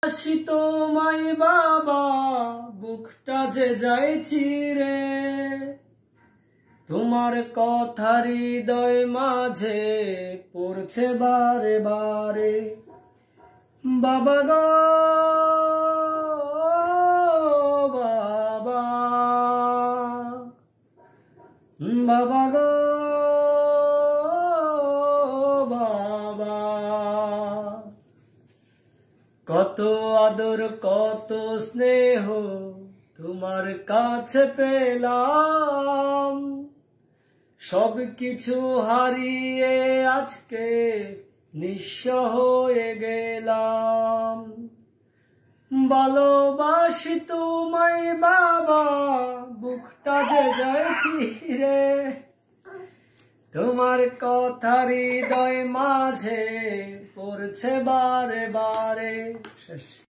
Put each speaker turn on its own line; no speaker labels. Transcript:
আসি তোমায় বাবা বুকটা যে যায় চিরে, তোমার কথা হৃদয় মাঝে পড়ছে বারে বারে। বাবা গো বাবা, বাবা গো বাবা, কত আদর কত স্নেহ তোমার কাছে পেলাম, সব কিছু হারিয়ে আজকে নিঃস্ব হয়ে গেলাম। ভালোবাসি তোমায় বাবা বুকটা যে যায় চিরে, তোমার কথা হৃদয় মাঝে পড়ছে বারে বারে। শেষ।